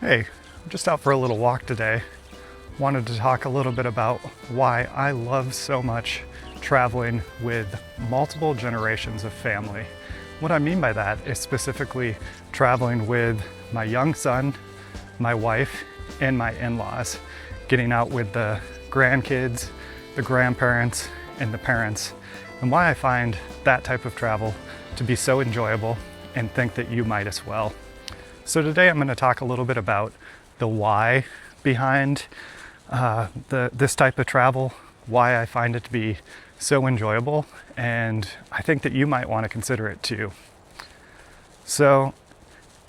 Hey, I'm just out for a little walk today. Wanted to talk a little bit about why I love so much traveling with multiple generations of family. What I mean by that is specifically traveling with my young son, my wife, and my in-laws, getting out with the grandkids, the grandparents, and the parents, and why I find that type of travel to be so enjoyable and think that you might as well. So today I'm going to talk a little bit about the why behind this type of travel, why I find it to be so enjoyable, and I think that you might want to consider it too. So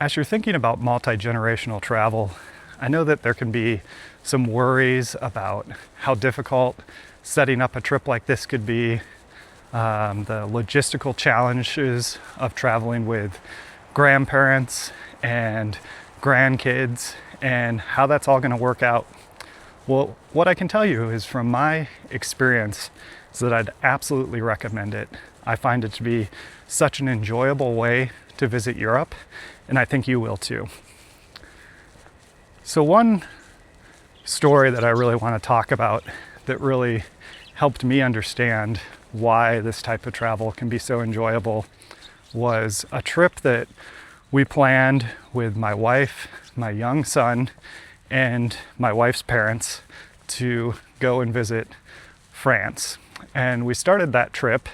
as you're thinking about multi-generational travel, I know that there can be some worries about how difficult setting up a trip like this could be, the logistical challenges of traveling with grandparents and grandkids and how that's all going to work out. Well, what I can tell you is from my experience is that I'd absolutely recommend it. I find it to be such an enjoyable way to visit Europe, and I think you will too. So one story that I really want to talk about that really helped me understand why this type of travel can be so enjoyable was a trip that we planned with my wife, my young son, and my wife's parents to go and visit France. And we started that trip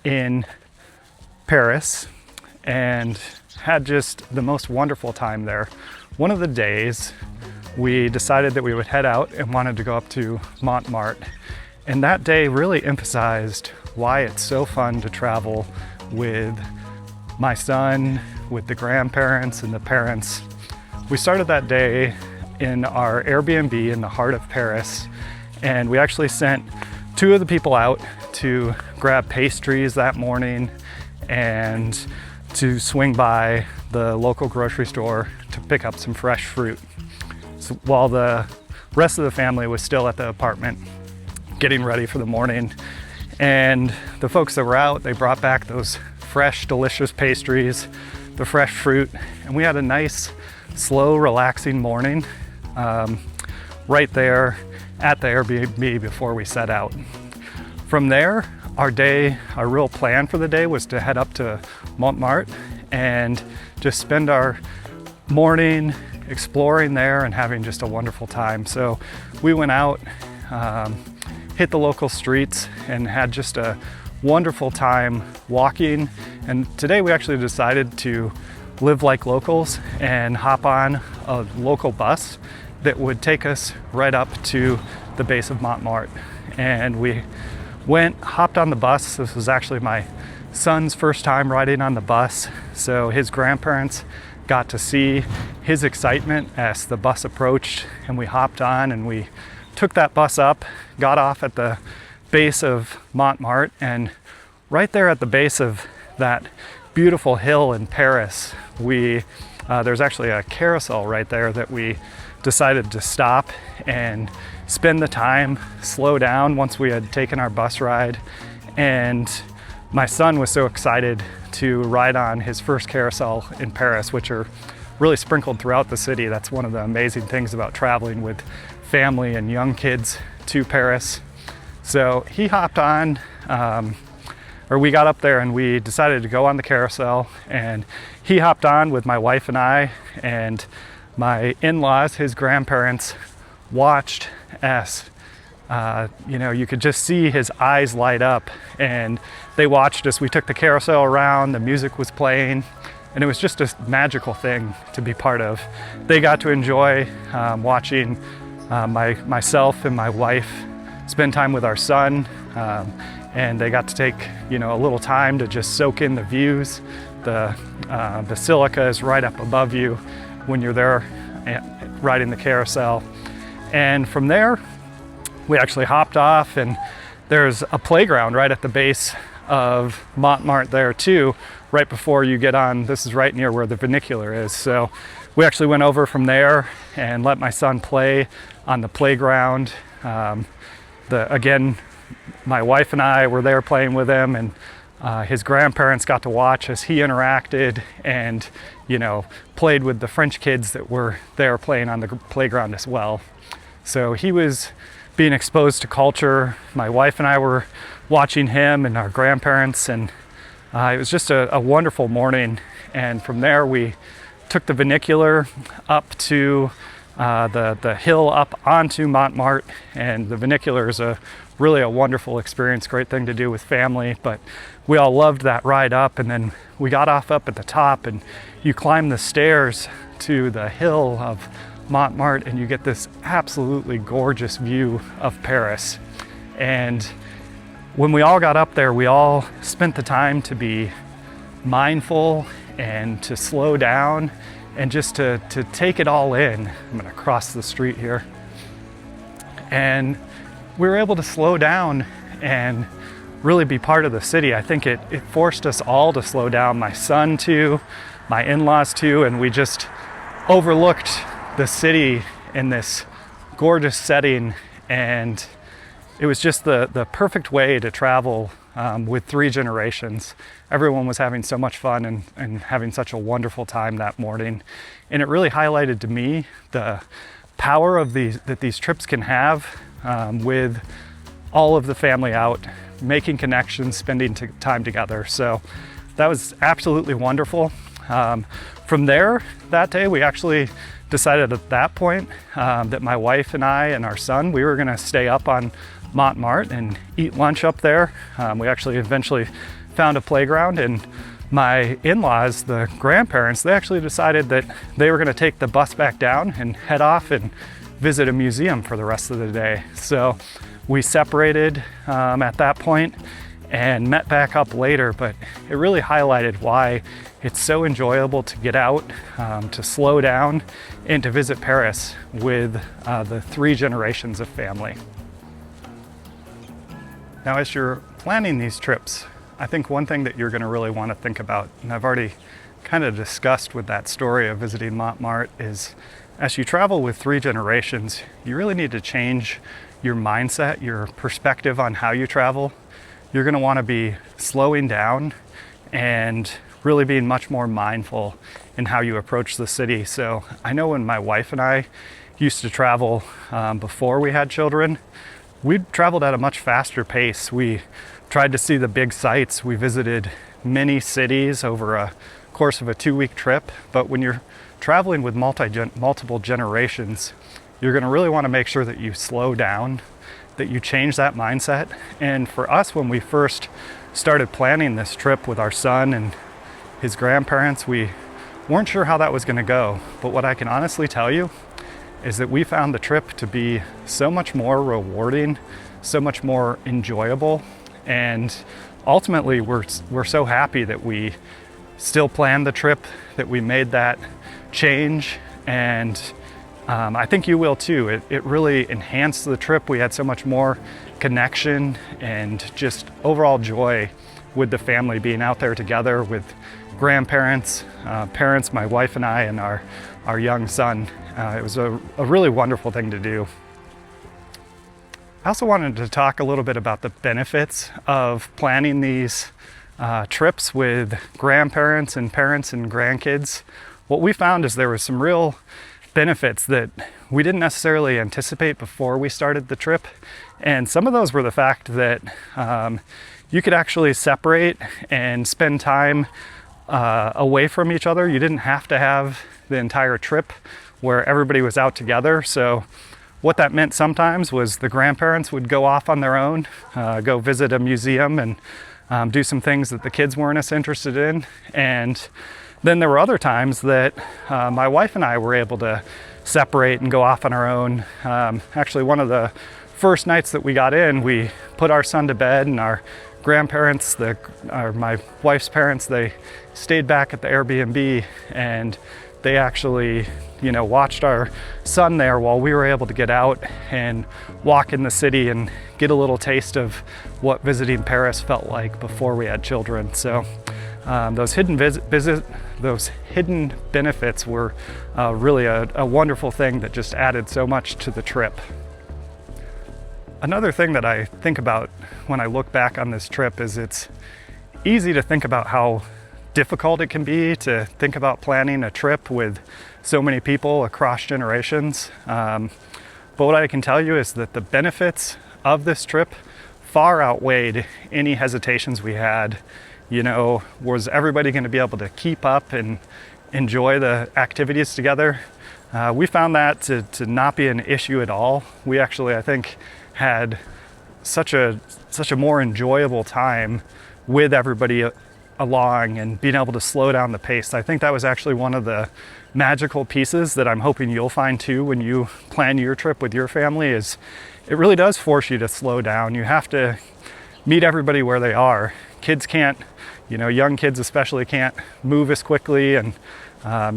in Paris and had just the most wonderful time there. One of the days we decided that we would head out and wanted to go up to Montmartre. And that day really emphasized why it's so fun to travel with my son, with the grandparents and the parents. We started that day in our Airbnb in the heart of Paris, and we actually sent two of the people out to grab pastries that morning and to swing by the local grocery store to pick up some fresh fruit. So while the rest of the family was still at the apartment getting ready for the morning, and the folks that were out, they brought back those fresh, delicious pastries, the fresh fruit, and we had a nice, slow, relaxing morning right there at the Airbnb before we set out. From there, our real plan for the day was to head up to Montmartre and just spend our morning exploring there and having just a wonderful time. So we went out, hit the local streets, and had just a wonderful time walking. And today we actually decided to live like locals and hop on a local bus that would take us right up to the base of Montmartre. And we hopped on the bus. This was actually my son's first time riding on the bus, so his grandparents got to see his excitement as the bus approached, and we hopped on and we took that bus up, got off at the base of Montmartre, and right there at the base of that beautiful hill in Paris, there's actually a carousel right there that we decided to stop and spend the time, slow down once we had taken our bus ride. And my son was so excited to ride on his first carousel in Paris, which are really sprinkled throughout the city. That's one of the amazing things about traveling with family and young kids to Paris. So he hopped on, we got up there and we decided to go on the carousel, and he hopped on with my wife and I, and my in-laws, his grandparents, watched as you could just see his eyes light up, and they watched us. We took the carousel around, the music was playing, and it was just a magical thing to be part of. They got to enjoy watching myself and my wife spend time with our son, and they got to take a little time to just soak in the views. The basilica is right up above you when you're there riding the carousel. And from there, we actually hopped off, and there's a playground right at the base of Montmartre there too, right before you get on. This is right near where the funicular is. So we actually went over from there and let my son play on the playground. Again, my wife and I were there playing with him, and his grandparents got to watch as he interacted and, played with the French kids that were there playing on the playground as well. So he was being exposed to culture. My wife and I were watching him and our grandparents, and it was just a wonderful morning. And from there we took the vernacular up to the hill up onto Montmartre, and the vernacular is really a wonderful experience, great thing to do with family, but we all loved that ride up. And then we got off up at the top, and you climb the stairs to the hill of Montmartre, and you get this absolutely gorgeous view of Paris. And when we all got up there, we all spent the time to be mindful and to slow down and just to take it all in. I'm gonna cross the street here. And we were able to slow down and really be part of the city. I think it forced us all to slow down, my son too, my in-laws too, and we just overlooked the city in this gorgeous setting. And it was just the perfect way to travel with 3 generations. Everyone was having so much fun and having such a wonderful time that morning. And it really highlighted to me the power of that these trips can have with all of the family out, making connections, spending time together. So that was absolutely wonderful. From there, that day, we actually decided at that point that my wife and I and our son, we were gonna stay up on Montmartre and eat lunch up there. We actually eventually found a playground, and my in-laws, the grandparents, they actually decided that they were gonna take the bus back down and head off and visit a museum for the rest of the day. So we separated at that point and met back up later, but it really highlighted why it's so enjoyable to get out, to slow down, and to visit Paris with the 3 generations of family. Now, as you're planning these trips, I think one thing that you're going to really want to think about, and I've already kind of discussed with that story of visiting Montmartre, is as you travel with 3 generations, you really need to change your mindset, your perspective on how you travel. You're going to want to be slowing down and really being much more mindful in how you approach the city. So I know when my wife and I used to travel before we had children, we traveled at a much faster pace. We tried to see the big sites. We visited many cities over a course of a 2-week trip. But when you're traveling with multiple generations, you're going to really want to make sure that you slow down, that you change that mindset. And for us, when we first started planning this trip with our son and his grandparents, we weren't sure how that was going to go. But what I can honestly tell you is that we found the trip to be so much more rewarding, so much more enjoyable, and ultimately we're so happy that we still planned the trip, that we made that change, and I think you will too. It really enhanced the trip. We had so much more connection and just overall joy with the family being out there together with grandparents, parents, my wife and I, and our young son. It was a really wonderful thing to do. I also wanted to talk a little bit about the benefits of planning these trips with grandparents and parents and grandkids. What we found is there was some real benefits that we didn't necessarily anticipate before we started the trip. And some of those were the fact that you could actually separate and spend time away from each other. You didn't have to have the entire trip where everybody was out together. So what that meant sometimes was the grandparents would go off on their own, go visit a museum and do some things that the kids weren't as interested in. And then there were other times that my wife and I were able to separate and go off on our own. Actually, one of the first nights that we got in, we put our son to bed, and our grandparents, my wife's parents, they stayed back at the Airbnb, and they actually, watched our son there while we were able to get out and walk in the city and get a little taste of what visiting Paris felt like before we had children. So those hidden benefits were really a wonderful thing that just added so much to the trip. Another thing that I think about when I look back on this trip is it's easy to think about how difficult it can be to think about planning a trip with so many people across generations. But what I can tell you is that the benefits of this trip far outweighed any hesitations we had. You know, was everybody going to be able to keep up and enjoy the activities together? We found that to not be an issue at all. We actually, I think, had such a more enjoyable time with everybody along and being able to slow down the pace. I think that was actually one of the magical pieces that I'm hoping you'll find too when you plan your trip with your family, is it really does force you to slow down. You have to meet everybody where they are. Kids can't, you know, young kids especially can't move as quickly, and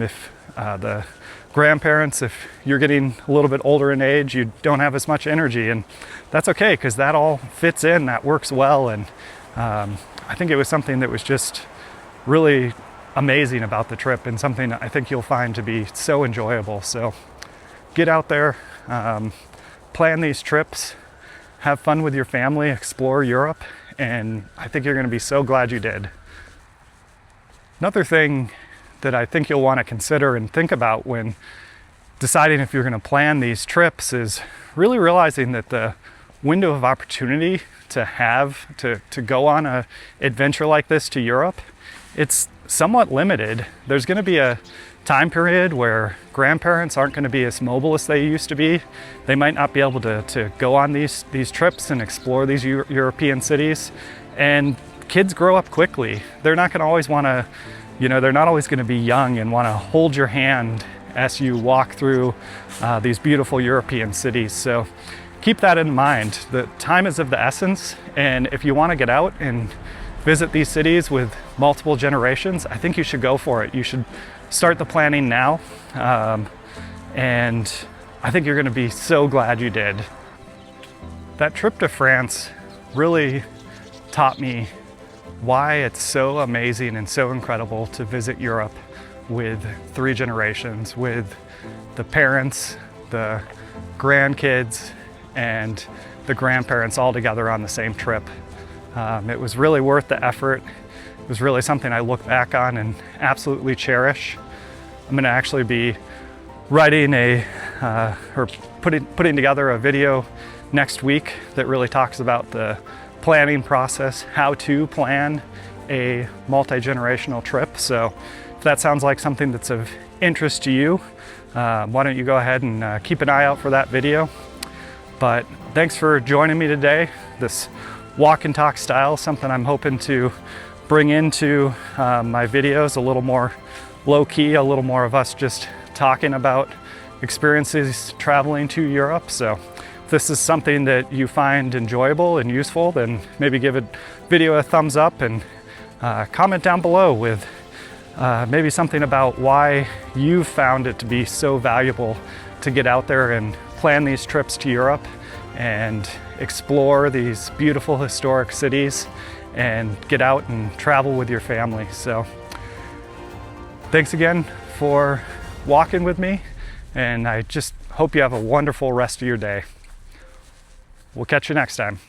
if the grandparents, if you're getting a little bit older in age, you don't have as much energy, and that's okay because that all fits in, that works well. And I think it was something that was just really amazing about the trip, and something I think you'll find to be so enjoyable. So get out there, plan these trips, have fun with your family, explore Europe, and I think you're going to be so glad you did. Another thing that I think you'll want to consider and think about when deciding if you're going to plan these trips is really realizing that the window of opportunity to go on an adventure like this to Europe, it's somewhat limited. There's going to be a time period where grandparents aren't going to be as mobile as they used to be. They might not be able to go on these trips and explore these European cities. And kids grow up quickly. They're not going to always want to, you know, they're not always going to be young and want to hold your hand as you walk through these beautiful European cities. So keep that in mind. The time is of the essence, and if you want to get out and visit these cities with multiple generations, I think you should go for it. You should start the planning now, and I think you're going to be so glad you did. That trip to France really taught me why it's so amazing and so incredible to visit Europe with 3 generations, with the parents, the grandkids, and the grandparents all together on the same trip. It was really worth the effort. It was really something I look back on and absolutely cherish. I'm gonna actually be writing or putting together a video next week that really talks about the planning process, how to plan a multi-generational trip. So if that sounds like something that's of interest to you, why don't you go ahead and keep an eye out for that video. But thanks for joining me today. This walk and talk style, something I'm hoping to bring into my videos, a little more low-key, a little more of us just talking about experiences traveling to Europe. So if this is something that you find enjoyable and useful, then maybe give a video a thumbs up, and comment down below with maybe something about why you found it to be so valuable to get out there and plan these trips to Europe and explore these beautiful historic cities and get out and travel with your family. So thanks again for walking with me, and I just hope you have a wonderful rest of your day. We'll catch you next time.